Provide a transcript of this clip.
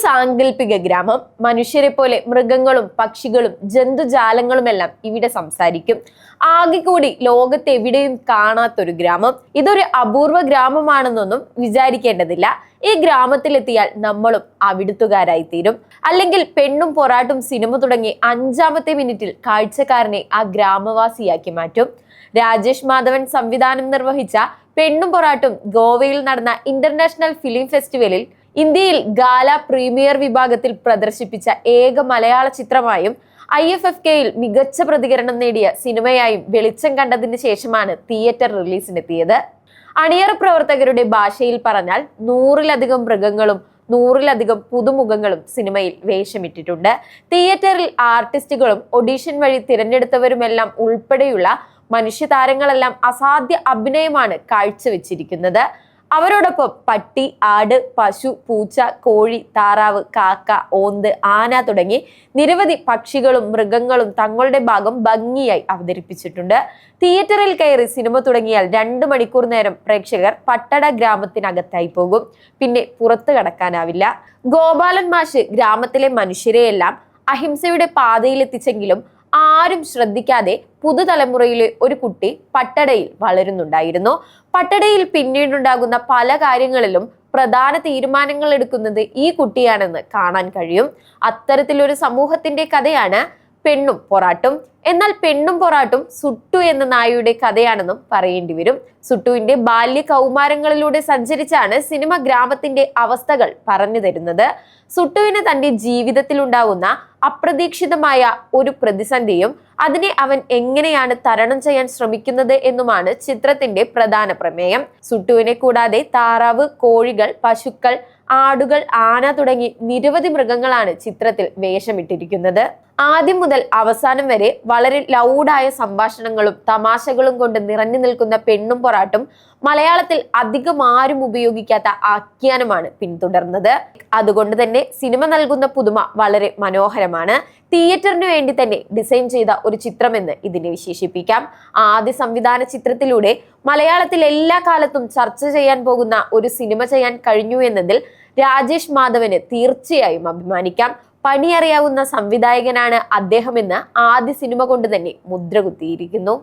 സാങ്കല്പിക ഗ്രാമം. മനുഷ്യരെ പോലെ മൃഗങ്ങളും പക്ഷികളും ജന്തുജാലങ്ങളുമെല്ലാം ഇവിടെ സംസാരിക്കും. ആകെ കൂടി ലോകത്തെവിടെയും കാണാത്തൊരു ഗ്രാമം. ഇതൊരു അപൂർവ ഗ്രാമമാണെന്നൊന്നും വിചാരിക്കേണ്ടതില്ല. ഈ ഗ്രാമത്തിലെത്തിയാൽ നമ്മളും അവിടുത്തുകാരായി തീരും. അല്ലെങ്കിൽ പെണ്ണും പൊറാട്ടും സിനിമ തുടങ്ങി 5-ാമത്തെ മിനിറ്റിൽ കാഴ്ചക്കാരനെ ആ ഗ്രാമവാസിയാക്കി മാറ്റും. രാജേഷ് മാധവൻ സംവിധാനം നിർവഹിച്ച പെണ്ണും പൊറാട്ടും ഗോവയിൽ നടന്ന ഇന്റർനാഷണൽ ഫിലിം ഫെസ്റ്റിവലിൽ ഇന്ത്യയിൽ ഗാല പ്രീമിയർ വിഭാഗത്തിൽ പ്രദർശിപ്പിച്ച ഏക മലയാള ചിത്രമായും IFFKയിൽ മികച്ച പ്രതികരണം നേടിയ സിനിമയായും വെളിച്ചം കണ്ടതിന് ശേഷമാണ് തിയേറ്റർ റിലീസിനെത്തിയത്. അണിയറ പ്രവർത്തകരുടെ ഭാഷയിൽ പറഞ്ഞാൽ 100-ലധികം മൃഗങ്ങളും 100-ലധികം പുതുമുഖങ്ങളും സിനിമയിൽ വേഷമിട്ടിട്ടുണ്ട്. തിയേറ്ററിൽ ആർട്ടിസ്റ്റുകളും ഓഡിഷൻ വഴി തിരഞ്ഞെടുത്തവരുമെല്ലാം ഉൾപ്പെടെയുള്ള മനുഷ്യതാരങ്ങളെല്ലാം അസാധ്യ അഭിനയമാണ് കാഴ്ചവെച്ചിരിക്കുന്നത്. അവരോടൊപ്പം പട്ടി, ആട്, പശു, പൂച്ച, കോഴി, താറാവ്, കാക്ക, ഓന്ത്, ആന തുടങ്ങി നിരവധി പക്ഷികളും മൃഗങ്ങളും തങ്ങളുടെ ഭാഗം ഭംഗിയായി അവതരിപ്പിച്ചിട്ടുണ്ട്. തിയേറ്ററിൽ കയറി സിനിമ തുടങ്ങിയാൽ 2 മണിക്കൂർ നേരം പ്രേക്ഷകർ പട്ടട ഗ്രാമത്തിനകത്തായി പോകും. പിന്നെ പുറത്തു കടക്കാനാവില്ല. ഗോപാലൻ മാഷ് ഗ്രാമത്തിലെ മനുഷ്യരെയെല്ലാം അഹിംസയുടെ പാതയിലെത്തിച്ചെങ്കിലും ആരും ശ്രദ്ധിക്കാതെ പുതുതലമുറയിലെ ഒരു കുട്ടി പട്ടടയിൽ വളരുന്നുണ്ടായിരുന്നു. പട്ടടയിൽ പിന്നീടുണ്ടാകുന്ന പല കാര്യങ്ങളിലും പ്രധാന തീരുമാനങ്ങൾ എടുക്കുന്നത് ഈ കുട്ടിയാണെന്ന് കാണാൻ കഴിയും. അത്തരത്തിലൊരു സമൂഹത്തിന്റെ കഥയാണ് പെണ്ണും പൊറാട്ടും. എന്നാൽ പെണ്ണും പൊറാട്ടും സുട്ടു എന്ന നായയുടെ കഥയാണെന്നും പറയേണ്ടി വരും. സുട്ടുവിന്റെ ബാല്യ കൗമാരങ്ങളിലൂടെ സഞ്ചരിച്ചാണ് സിനിമ ഗ്രാമത്തിന്റെ അവസ്ഥകൾ പറഞ്ഞു തരുന്നത്. സുട്ടുവിന് തന്റെ ജീവിതത്തിൽ ഉണ്ടാകുന്ന അപ്രതീക്ഷിതമായ ഒരു പ്രതിസന്ധിയും അതിനെ അവൻ എങ്ങനെയാണ് തരണം ചെയ്യാൻ ശ്രമിക്കുന്നത് എന്നുമാണ് ചിത്രത്തിന്റെ പ്രധാന പ്രമേയം. സുട്ടുവിനെ കൂടാതെ താറാവ്, കോഴികൾ, പശുക്കൾ, ആടുകൾ, ആന തുടങ്ങി നിരവധി മൃഗങ്ങളാണ് ചിത്രത്തിൽ വേഷമിട്ടിരിക്കുന്നത്. ആദ്യം മുതൽ അവസാനം വരെ വളരെ ലൗഡായ സംഭാഷണങ്ങളും തമാശകളും കൊണ്ട് നിറഞ്ഞു നിൽക്കുന്ന പെണ്ണും പൊറാട്ടും മലയാളത്തിൽ അധികം ആരും ഉപയോഗിക്കാത്ത ആഖ്യാനമാണ് പിന്തുടർന്നത്. അതുകൊണ്ട് തന്നെ സിനിമ നൽകുന്ന പുതുമ വളരെ മനോഹരമാണ്. തിയേറ്ററിന് വേണ്ടി തന്നെ ഡിസൈൻ ചെയ്ത ഒരു ചിത്രമെന്ന് ഇതിനെ വിശേഷിപ്പിക്കാം. ആദ്യ സംവിധാന ചിത്രത്തിലൂടെ മലയാളത്തിൽ എല്ലാ കാലത്തും ചർച്ച ചെയ്യാൻ പോകുന്ന ഒരു സിനിമ ചെയ്യാൻ കഴിഞ്ഞു എന്നതിൽ രാജേഷ് മാധവന് തീർച്ചയായും അഭിമാനിക്കാം. പണിയറിയാവുന്ന സംവിധായകനാണ് അദ്ദേഹമെന്ന് ആദ്യ സിനിമ കൊണ്ട് തന്നെ മുദ്ര കുത്തിയിരിക്കുന്നു.